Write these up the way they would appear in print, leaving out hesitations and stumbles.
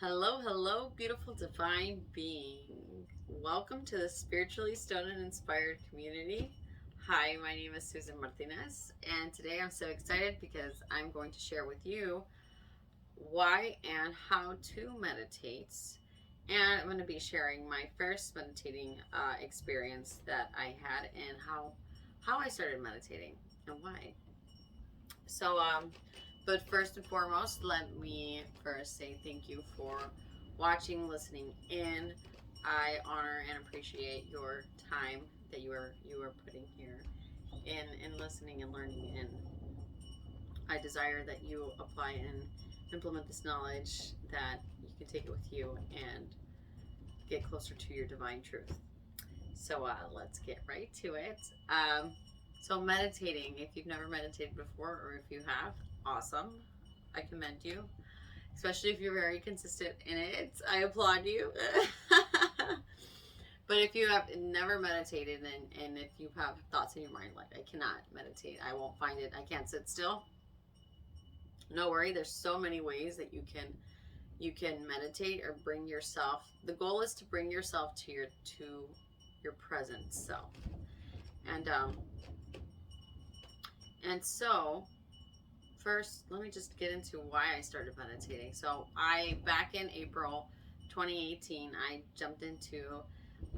Hello, hello, beautiful divine being. Welcome to the Spiritually Stoned and Inspired community. Hi, my name is Susan Martinez, and today I'm so excited because I'm going to share with you why and how to meditate. And I'm going to be sharing my first meditating experience that I had and how I started meditating and why. But first and foremost, let me first say thank you for watching, listening in. I honor and appreciate your time that you are putting here in listening and learning. And I desire that you apply and implement this knowledge, that you can take it with you and get closer to your divine truth. So let's get right to it. So meditating, if you've never meditated before, or if you have, awesome. I commend you, especially if you're very consistent in it. I applaud you. But if you have never meditated, and if you have thoughts in your mind like, I cannot meditate, I won't find it, I can't sit still, no worry. There's so many ways that you can meditate or bring yourself. The goal is to bring yourself to your present self. And so first, let me just get into why I started meditating. So back in April 2018, I jumped into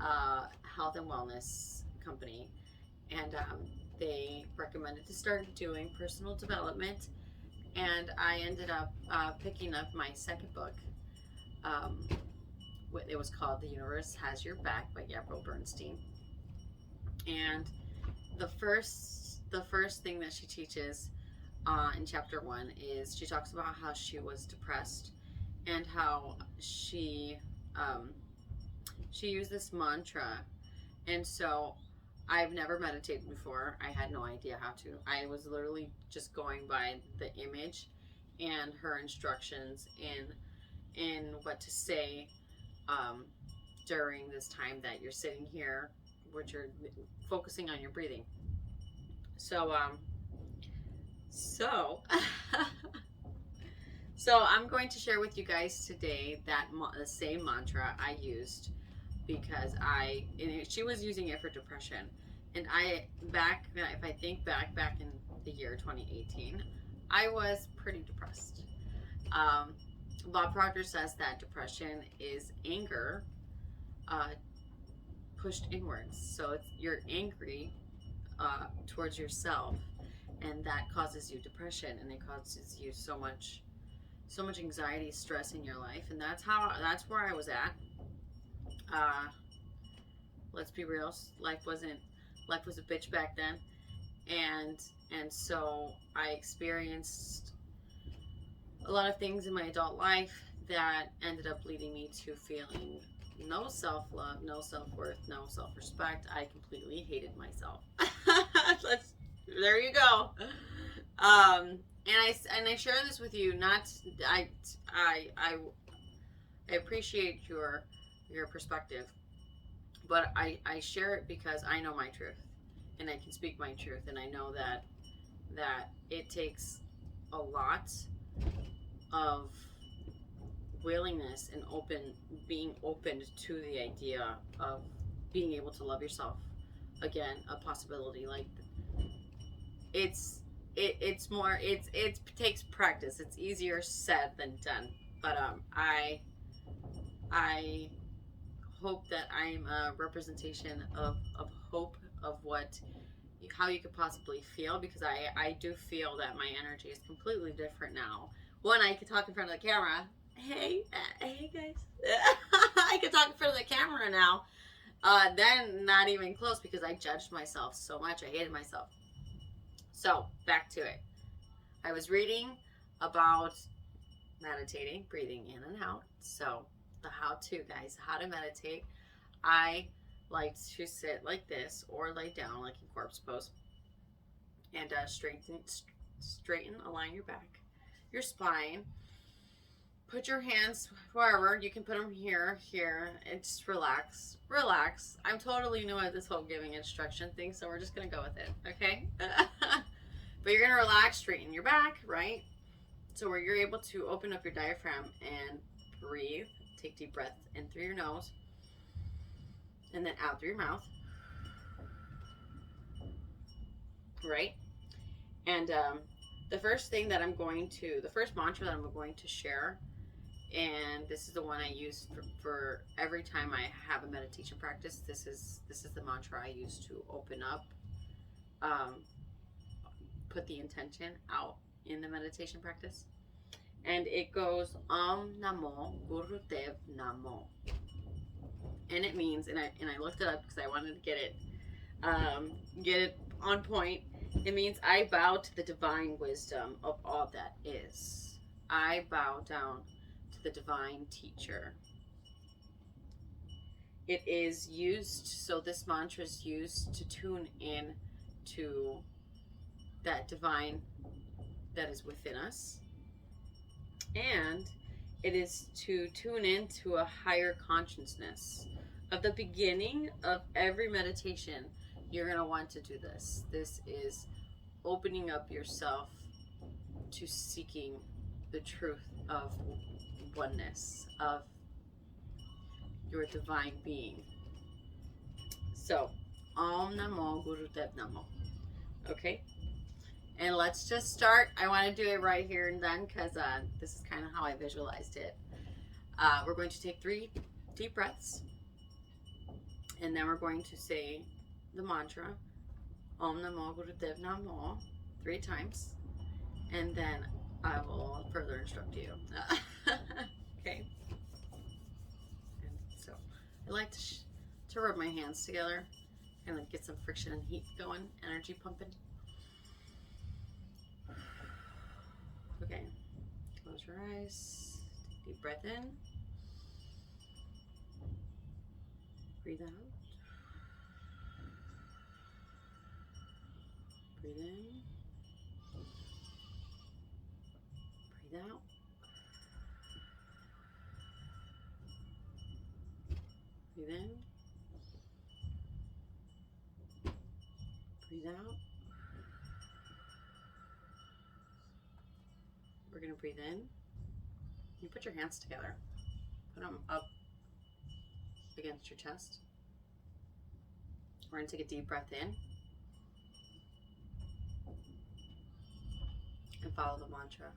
a health and wellness company, and they recommended to start doing personal development. And I ended up picking up my second book. Um, it was called "The Universe Has Your Back" by Gabrielle Bernstein. And the first thing that she teaches in chapter one is she talks about how she was depressed, and how she used this mantra. And so I've never meditated before. I had no idea how to. I was literally just going by the image and her instructions in what to say um, during this time that you're sitting here, which you're focusing on your breathing. So so I'm going to share with you guys today that the same mantra I used, because she was using it for depression. And if I think back in the year 2018, I was pretty depressed. um, Bob Proctor says that depression is anger uh, pushed inwards. So you're angry towards yourself, and that causes you depression, and it causes you so much anxiety, stress in your life. And that's where I was at. uh, let's be real, life was a bitch back then. And so I experienced a lot of things in my adult life that ended up leading me to feeling no self-love, no self-worth, no self-respect. I completely hated myself. There you go. And I share this with you. Not I appreciate your perspective, but I share it because I know my truth, and I can speak my truth, and I know that it takes a lot of willingness and being open to the idea of being able to love yourself again, a possibility. Like, it's more, it takes practice. It's easier said than done. But I hope that I'm a representation of hope, of how you could possibly feel, because I do feel that my energy is completely different now. One, I can talk in front of the camera. Hey guys. I can talk in front of the camera now. Then not even close, because I judged myself so much. I hated myself. So back to it. I was reading about meditating, breathing in and out. So the how-to, guys, how to meditate. I like to sit like this, or lay down like in corpse pose, and straighten, align your back, your spine. Put your hands wherever. You can put them here, and just relax. Relax. I'm totally new at this whole giving instruction thing, so we're just gonna go with it, okay? But you're gonna relax, straighten your back, right? So where you're able to open up your diaphragm and breathe. Take deep breaths in through your nose and then out through your mouth. Right? And the first mantra that I'm going to share, and this is the one I use for every time I have a meditation practice. This is the mantra I use to open up, put the intention out in the meditation practice. And it goes Om Namo Gurudev Namo. And it means, and I looked it up because I wanted to get it on point. It means I bow to the divine wisdom of all that is. I bow down to the divine teacher. It is used, so this mantra is used to tune in to that divine that is within us. And it is to tune into a higher consciousness. At the beginning of every meditation, you're going to want to do this. This is opening up yourself to seeking the truth of oneness, of your divine being. So, Om Namo Gurudev Namo. Okay? And let's just start. I want to do it right here and then because this is kind of how I visualized it. We're going to take 3 deep breaths. And then we're going to say the mantra, Om Namo Gurudev Namo, 3 times. And then I will further instruct you. Okay? And so I like to rub my hands together and get some friction and heat going, energy pumping. Okay, close your eyes, take a deep breath in, breathe out, breathe in, breathe out, breathe in, breathe out. We're going to breathe in. You put your hands together. Put them up against your chest. We're going to take a deep breath in. And follow the mantra.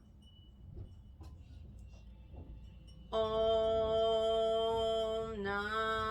Om Namo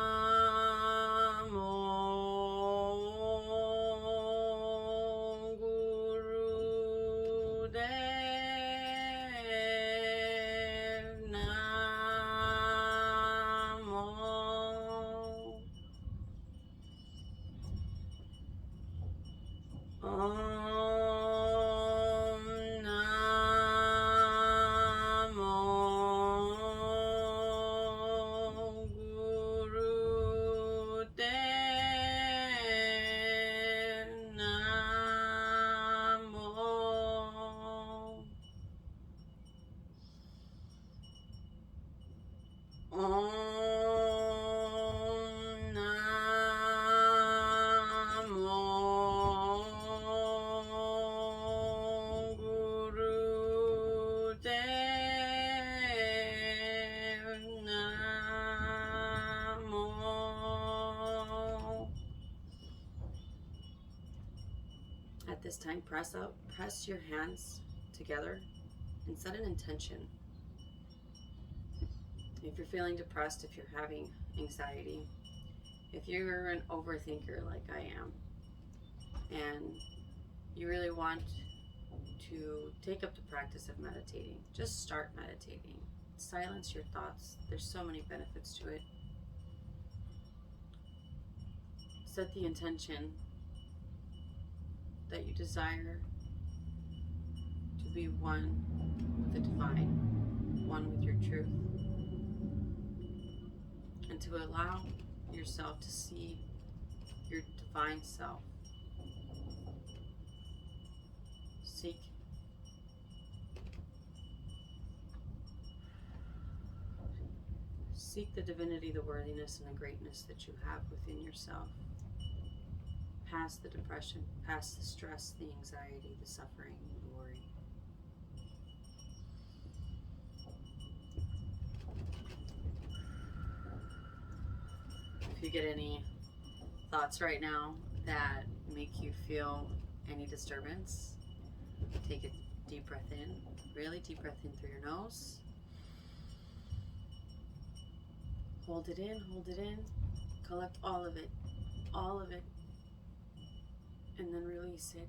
At this time, press your hands together and set an intention. If you're feeling depressed, if you're having anxiety, if you're an overthinker like I am, and you really want to take up the practice of meditating, just start meditating. Silence your thoughts. There's so many benefits to it. Set the intention that you desire to be one with the divine, one with your truth, and to allow yourself to see your divine self. Seek the divinity, the worthiness, and the greatness that you have within yourself. Past the depression, past the stress, the anxiety, the suffering, the worry. if you get any thoughts right now that make you feel any disturbance, take a deep breath in, really deep breath in through your nose. Hold it in, collect all of it, and then release it.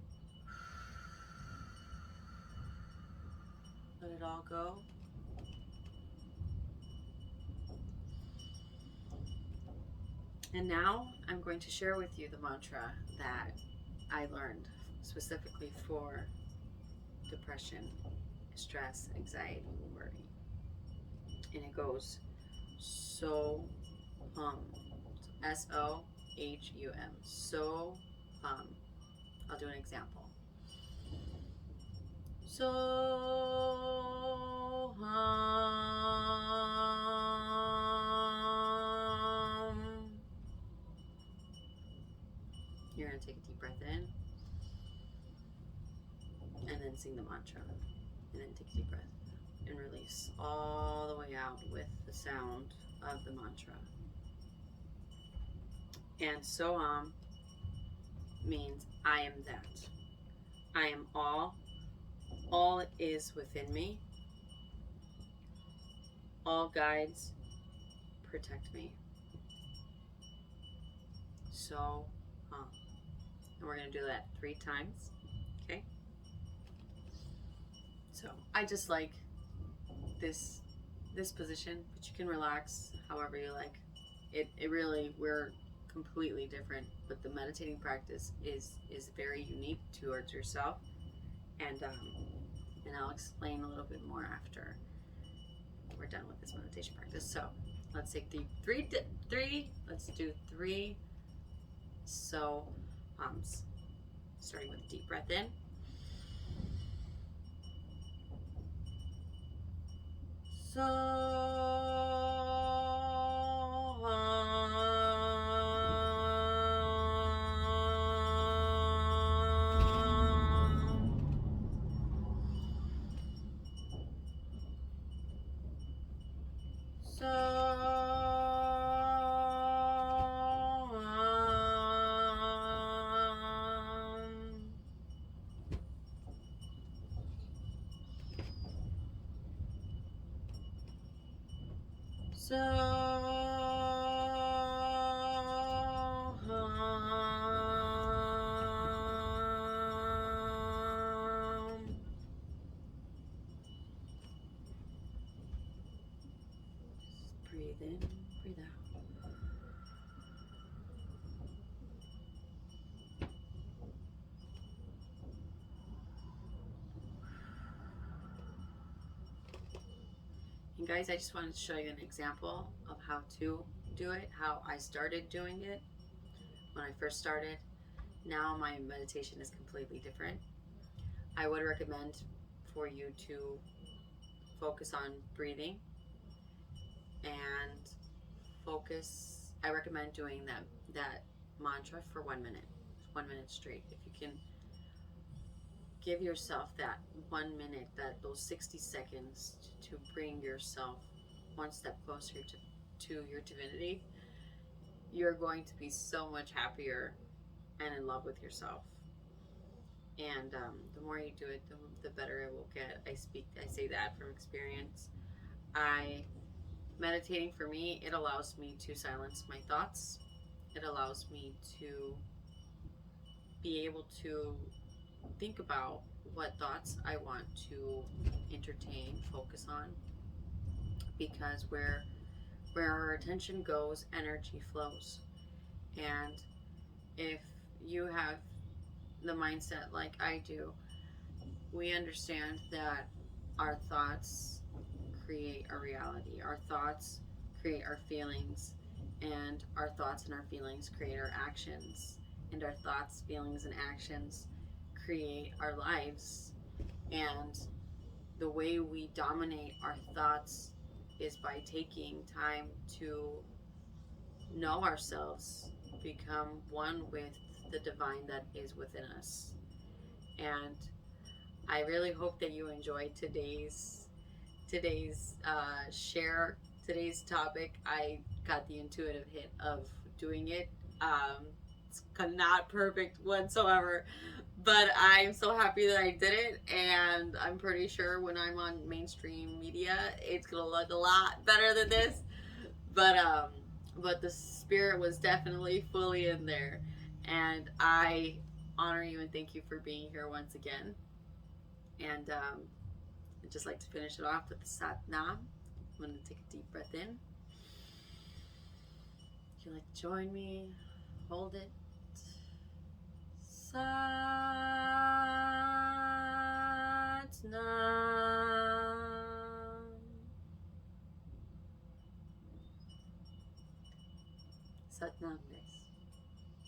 Let it all go. And now I'm going to share with you the mantra that I learned specifically for depression, stress, anxiety, worry. And it goes so SOHUM. So I'll do an example. So you're going to take a deep breath in and then sing the mantra. And then take a deep breath and release all the way out with the sound of the mantra. And Soham means I am that. I am all. All is within me. All guides protect me. So, and we're going to do that 3 times. Okay? So, I just like this position, but you can relax however you like. It really, we're completely different, but the meditating practice is very unique towards yourself, and I'll explain a little bit more after we're done with this meditation practice. So let's take the three. Let's do 3 so hums, starting with a deep breath in. So breathe in, breathe out. And guys, I just wanted to show you an example of how to do it, how I started doing it when I first started. Now my meditation is completely different. I would recommend for you to focus on breathing and focus. I recommend doing that mantra for 1 minute, 1 minute straight. If you can give yourself that 1 minute, those 60 seconds to bring yourself one step closer to your divinity, you're going to be so much happier and in love with yourself. And the more you do it, the better it will get. I say that from experience. Meditating for me, it allows me to silence my thoughts. It allows me to be able to think about what thoughts I want to entertain, focus on, because where our attention goes, energy flows. And if you have the mindset like I do, we understand that our thoughts create our reality. Our thoughts create our feelings, and our thoughts and our feelings create our actions, and our thoughts, feelings, and actions create our lives. And the way we dominate our thoughts is by taking time to know ourselves, become one with the divine that is within us. And I really hope that you enjoyed today's share, today's topic. I got the intuitive hit of doing it. It's not perfect whatsoever, but I'm so happy that I did it, and I'm pretty sure when I'm on mainstream media, it's gonna look a lot better than this. But but the spirit was definitely fully in there, and I honor you and thank you for being here once again. And I'd just like to finish it off with the Sat Nam. I'm gonna take a deep breath in. If you'd like to join me, hold it. Sat Nam. Sat Nam, guys.